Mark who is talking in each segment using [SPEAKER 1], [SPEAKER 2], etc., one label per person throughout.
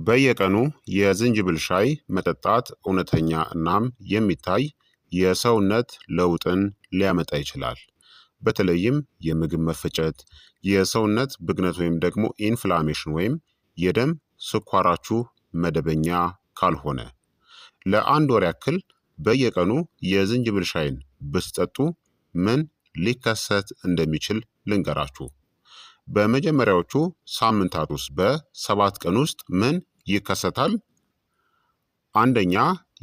[SPEAKER 1] በየቀኑ የዝንጅብል ሻይ መጠጣት እውነተኛ እናም የሚታይ የሰውነት ለውጥን ሊያመጣ ይችላል። በተለይም የምግብ መፈጨት፣ የሰውነት ብግነት ወይም ደግሞ ኢንፍላሜሽን ወይም የደም ስኳራችሁ መደበኛ ካልሆነ ለአንድ ወር ያክል በየቀኑ የዝንጅብል ሻይን ብትጠጡ ምን ሊከሰት እንደሚችል ልንገራችሁ። በመጀመሪያዎቹ ሳምንታት ውስጥ በ7 ቀን ውስጥ ምን ይከሰታል? አንደኛ፣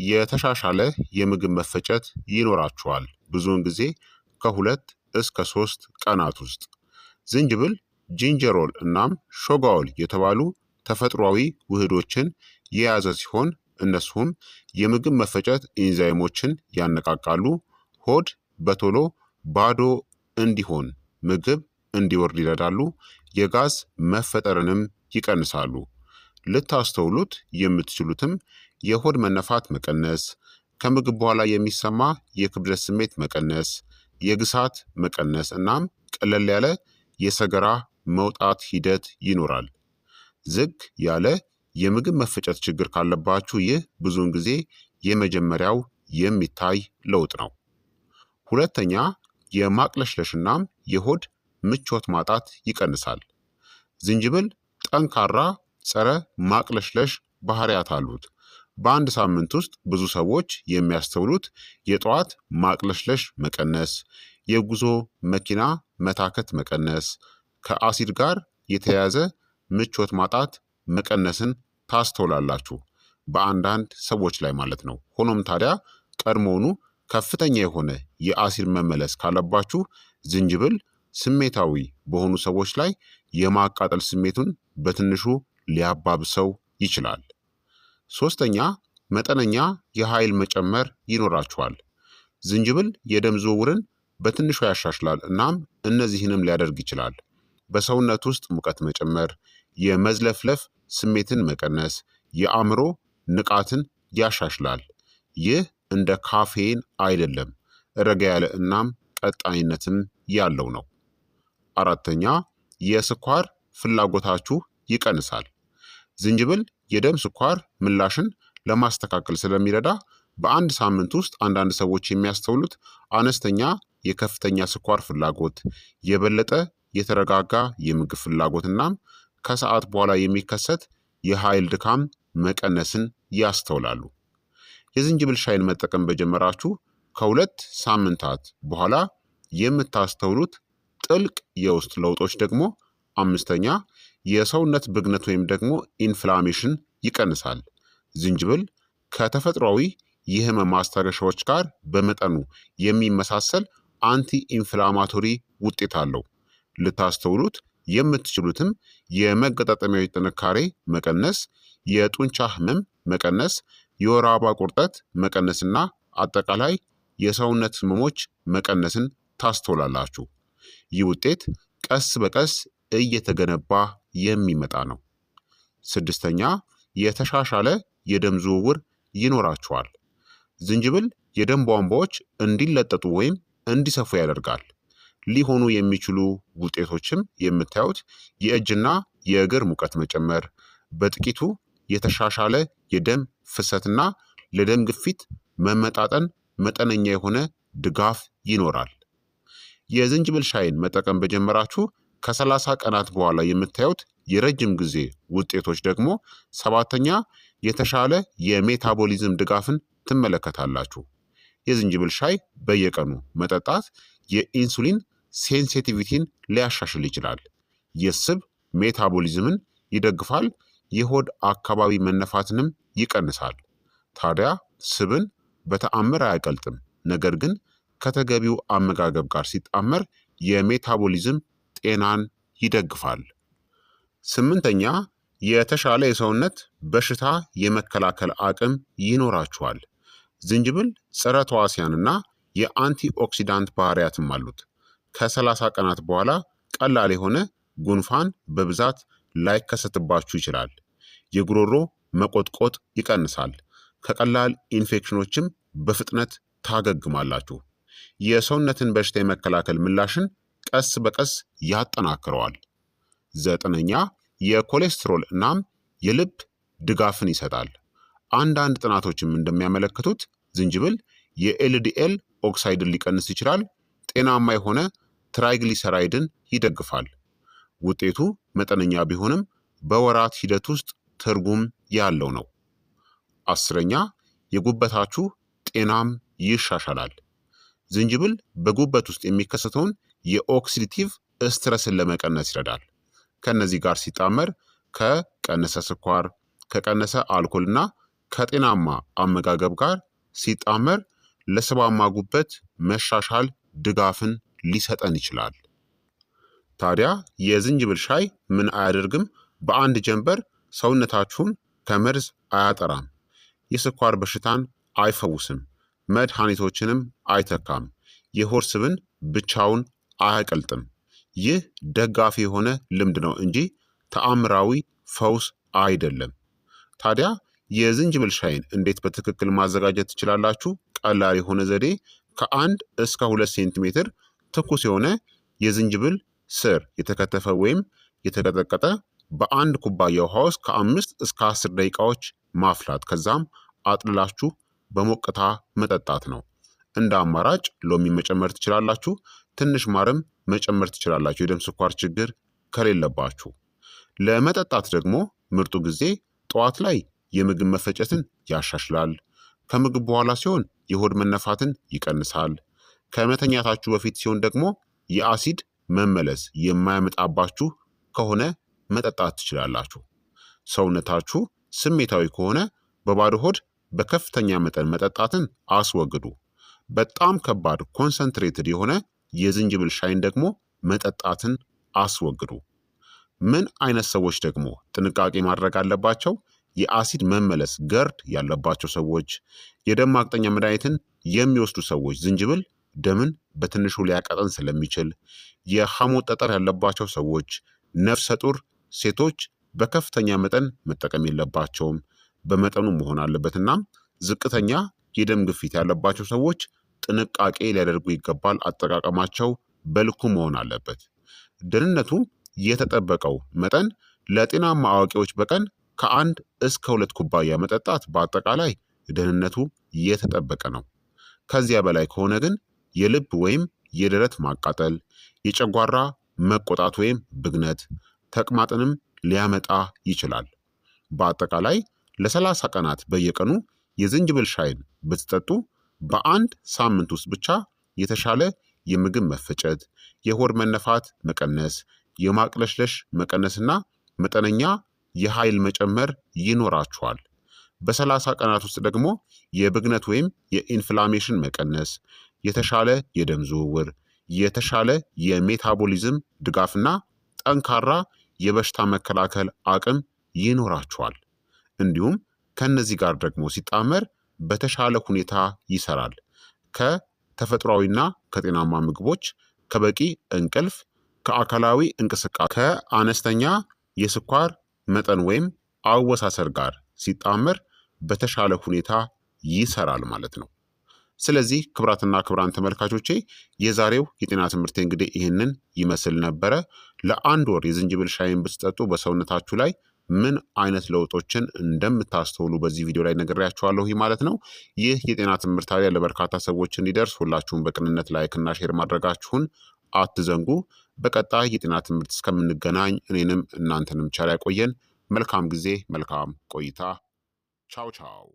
[SPEAKER 1] የተሻሻለ የምግብ መፈጨት ይኖራችኋል። ብዙውን ጊዜ ከ2 እስከ 3 ቀናት ውስጥ ዝንጅብል ጂንጀሮል እናም ሾጋውል የተባሉ ተፈጥሯዊ ውህዶችን የያዘ ሲሆን እነሱም የምግብ መፈጨት ኢንዛይሞችን ያነቃቃሉ፣ ሆድ በቶሎ ባዶ እንዲሆን ምግብ እንዲወርድ ይረዳሉ፣ የጋዝ መፈጠርንም ይቀንሳሉ። ልታስተውሉት የምትችሉትም የሆድ መነፋት መቀነስ፣ ከምግብ በኋላ የሚሰማ የክብደት ስሜት መቀነስ፣ የግሳት መቀነስ እናም ቀለል ያለ የሰገራ መውጣት ሂደት ይኖራል። ዝግ ያለ የምግብ መፈጨት ችግር ካለባችሁ ይህ ብዙውን ጊዜ የመጀመሪያው የሚታይ ለውጥ ነው። ሁለተኛ፣ የማቅለሽለሽናም የሆድ ምቾት ማጣት ይቀንሳል። ዝንጅብል ጠንካራ ጸረ ማቅለሽለሽ ባህሪያት አሉት። በአንድ ሳምንት ውስጥ ብዙ ሰዎች የሚያስተውሉት የጠዋት ማቅለሽለሽ መቀነስ፣ የጉዞ መኪና መታከት መቀነስ፣ ከአሲድ ጋር የተያያዘ ምቾት ማጣት መቀነስን ታስተውላላችሁ በአንዳንድ ሰዎች ላይ ማለት ነው። ሆኖም ታዲያ ቀድሞውኑ ከፍተኛ የሆነ የአሲድ መመለስ ካለባችሁ ዝንጅብል ስሜታዊ በሆኑ ሰዎች ላይ የማቃጠል ስሜቱን በትንሹ ሊያባብሰው ይችላል። ሶስተኛ፣ መጠነኛ የኃይል መጨመር ይኖራችኋል። ዝንጅብል የደም ዝውውርን በትንሹ ያሻሽላል እናም እነዚህንም ሊያደርግ ይችላል። በሰውነት ውስጥ ሙቀት መጨመር፣ የመዝለፍለፍ ስሜትን መቀነስ፣ የአእምሮ ንቃትን ያሻሽላል። ይህ እንደ ካፌን አይደለም፣ ረጋ ያለ እናም ቀጣይነትም ያለው ነው። አራተኛ፣ የስኳር ፍላጎታችሁ ይቀንሳል። ዝንጅብል የደም ስኳር ምላሽን ለማስተካከል ስለሚረዳ በአንድ ሳምንት ውስጥ አንዳንድ ሰዎች የሚያስተውሉት አነስተኛ የከፍተኛ ስኳር ፍላጎት፣ የበለጠ የተረጋጋ የምግብ ፍላጎት እናም ከሰዓት በኋላ የሚከሰት የኃይል ድካም መቀነስን ያስተውላሉ። የዝንጅብል ሻይን መጠቀም በጀመራችሁ ከ2 ሳምንታት በኋላ የምታስተውሉት ጥልቅ የውስጥ ለውጦች ደግሞ አምስተኛ፣ የሰውነት ብግነት ወይም ደግሞ ኢንፍላሜሽን ይቀንሳል። ዝንጅብል ከተፈጥሯዊ የህመም ማስታገሻዎች ጋር በመጠኑ የሚመሳሰል አንቲ ኢንፍላማቶሪ ውጤት አለው። ልታስተውሉት የምትችሉትም የመገጣጠሚያዊ ጥንካሬ መቀነስ፣ የጡንቻ ህመም መቀነስ፣ የወር አበባ ቁርጠት መቀነስና አጠቃላይ የሰውነት ህመሞች መቀነስን ታስተውላላችሁ። ይህ ውጤት ቀስ በቀስ እየተገነባ የሚመጣ ነው። ስድስተኛ፣ የተሻሻለ የደም ዝውውር ይኖራችኋል። ዝንጅብል የደም ቧንቧዎች እንዲለጠጡ ወይም እንዲሰፉ ያደርጋል። ሊሆኑ የሚችሉ ውጤቶችም የምታዩት የእጅና የእግር ሙቀት መጨመር፣ በጥቂቱ የተሻሻለ የደም ፍሰትና ለደም ግፊት መመጣጠን መጠነኛ የሆነ ድጋፍ ይኖራል። የዝንጅብል ሻይን መጠቀም በጀመራችሁ ከ30 ቀናት በኋላ የምታዩት የረጅም ጊዜ ውጤቶች ደግሞ ሰባተኛ፣ የተሻለ የሜታቦሊዝም ድጋፍን ትመለከታላችሁ። የዝንጅብል ሻይ በየቀኑ መጠጣት የኢንሱሊን ሴንሲቲቪቲን ሊያሻሽል ይችላል። የስብ ሜታቦሊዝምን ይደግፋል። የሆድ አካባቢ መነፋትንም ይቀንሳል። ታዲያ ስብን በተአምር አያቀልጥም፣ ነገር ግን ከተገቢው አመጋገብ ጋር ሲጣመር የሜታቦሊዝም ጤናን ይደግፋል። ስምንተኛ፣ የተሻለ የሰውነት በሽታ የመከላከል አቅም ይኖራችኋል። ዝንጅብል ጸረ ተዋሲያንና የአንቲ ኦክሲዳንት ባህሪያትም አሉት። ከ30 ቀናት በኋላ ቀላል የሆነ ጉንፋን በብዛት ላይከሰትባችሁ ይችላል። የጉሮሮ መቆጥቆጥ ይቀንሳል። ከቀላል ኢንፌክሽኖችም በፍጥነት ታገግማላችሁ። የሰውነትን በሽታ የመከላከል ምላሽን ቀስ በቀስ ያጠናክረዋል። ዘጠነኛ፣ የኮሌስትሮል እናም የልብ ድጋፍን ይሰጣል። አንዳንድ ጥናቶችም እንደሚያመለክቱት ዝንጅብል የኤልዲኤል ኦክሳይድን ሊቀንስ ይችላል። ጤናማ የሆነ ትራይግሊሰራይድን ይደግፋል። ውጤቱ መጠነኛ ቢሆንም በወራት ሂደት ውስጥ ትርጉም ያለው ነው። አስረኛ የጉበታችሁ ጤናም ይሻሻላል። ዝንጅብል በጉበት ውስጥ የሚከሰተውን የኦክሲዲቲቭ ስትረስን ለመቀነስ ይረዳል። ከነዚህ ጋር ሲጣመር ከቀነሰ ስኳር፣ ከቀነሰ አልኮልና ከጤናማ አመጋገብ ጋር ሲጣመር ለስባማ ጉበት መሻሻል ድጋፍን ሊሰጠን ይችላል። ታዲያ የዝንጅብል ሻይ ምን አያደርግም? በአንድ ጀንበር ሰውነታችሁን ከመርዝ አያጠራም። የስኳር በሽታን አይፈውስም። መድኃኒቶችንም አይተካም። የሆድ ስብን ብቻውን አያቀልጥም። ይህ ደጋፊ የሆነ ልምድ ነው እንጂ ተአምራዊ ፈውስ አይደለም። ታዲያ የዝንጅብል ሻይን እንዴት በትክክል ማዘጋጀት ትችላላችሁ? ቀላል የሆነ ዘዴ ከ1 እስከ 2 ሴንቲሜትር ትኩስ የሆነ የዝንጅብል ስር የተከተፈ ወይም የተቀጠቀጠ በአንድ ኩባያ ውሃ ውስጥ ከ5 እስከ 10 ደቂቃዎች ማፍላት፣ ከዛም አጥልላችሁ በሞቅታ መጠጣት ነው። እንደ አማራጭ ሎሚ መጨመር ትችላላችሁ። ትንሽ ማርም መጨመር ትችላላችሁ፣ የደም ስኳር ችግር ከሌለባችሁ። ለመጠጣት ደግሞ ምርጡ ጊዜ ጠዋት ላይ የምግብ መፈጨትን ያሻሽላል። ከምግብ በኋላ ሲሆን የሆድ መነፋትን ይቀንሳል። ከመተኛታችሁ በፊት ሲሆን ደግሞ የአሲድ መመለስ የማያመጣባችሁ ከሆነ መጠጣት ትችላላችሁ። ሰውነታችሁ ስሜታዊ ከሆነ በባዶ ሆድ በከፍተኛ መጠን መጠጣትን አስወግዱ። በጣም ከባድ ኮንሰንትሬትድ የሆነ የዝንጅብል ሻይን ደግሞ መጠጣትን አስወግዱ። ምን አይነት ሰዎች ደግሞ ጥንቃቄ ማድረግ አለባቸው? የአሲድ መመለስ ገርድ ያለባቸው ሰዎች፣ የደም ማቅጠኛ መድኃኒትን የሚወስዱ ሰዎች። ዝንጅብል ደምን በትንሹ ሊያቀጠን ስለሚችል፣ የሐሞት ጠጠር ያለባቸው ሰዎች፣ ነፍሰ ጡር ሴቶች በከፍተኛ መጠን መጠቀም የለባቸውም። በመጠኑ መሆን አለበት። እናም ዝቅተኛ የደም ግፊት ያለባቸው ሰዎች ጥንቃቄ ሊያደርጉ ይገባል። አጠቃቀማቸው በልኩ መሆን አለበት። ደህንነቱ የተጠበቀው መጠን ለጤናማ አዋቂዎች በቀን ከ1 እስከ 2 ኩባያ መጠጣት በአጠቃላይ ደህንነቱ የተጠበቀ ነው። ከዚያ በላይ ከሆነ ግን የልብ ወይም የደረት ማቃጠል፣ የጨጓራ መቆጣት ወይም ብግነት፣ ተቅማጥንም ሊያመጣ ይችላል። በአጠቃላይ ለ30 ቀናት በየቀኑ የዝንጅብል ሻይን ብትጠጡ በአንድ ሳምንት ውስጥ ብቻ የተሻለ የምግብ መፈጨት፣ የሆድ መነፋት መቀነስ፣ የማቅለሽለሽ መቀነስና መጠነኛ የኃይል መጨመር ይኖራችኋል። በ30 ቀናት ውስጥ ደግሞ የብግነት ወይም የኢንፍላሜሽን መቀነስ፣ የተሻለ የደም ዝውውር፣ የተሻለ የሜታቦሊዝም ድጋፍና ጠንካራ የበሽታ መከላከል አቅም ይኖራችኋል። እንዲሁም ከነዚህ ጋር ደግሞ ሲጣመር በተሻለ ሁኔታ ይሰራል። ከተፈጥሯዊና ከጤናማ ምግቦች፣ ከበቂ እንቅልፍ፣ ከአካላዊ እንቅስቃሴ፣ ከአነስተኛ የስኳር መጠን ወይም አወሳሰር ጋር ሲጣመር በተሻለ ሁኔታ ይሰራል ማለት ነው። ስለዚህ ክቡራትና ክቡራን ተመልካቾቼ የዛሬው የጤና ትምህርቴ እንግዲህ ይህንን ይመስል ነበረ። ለ1 ወር የዝንጅብል ሻይን ብትጠጡ በሰውነታችሁ ላይ ምን አይነት ለውጦችን እንደምታስተውሉ በዚህ ቪዲዮ ላይ ነግሬያችኋለሁ ማለት ነው። ይህ የጤና ትምህርት ታዲያ ለበርካታ ሰዎች እንዲደርስ ሁላችሁም በቅንነት ላይክና ሼር ማድረጋችሁን አትዘንጉ። በቀጣይ የጤና ትምህርት እስከምንገናኝ እኔንም እናንተንም ቸር ያቆየን። መልካም ጊዜ፣ መልካም ቆይታ። ቻው ቻው።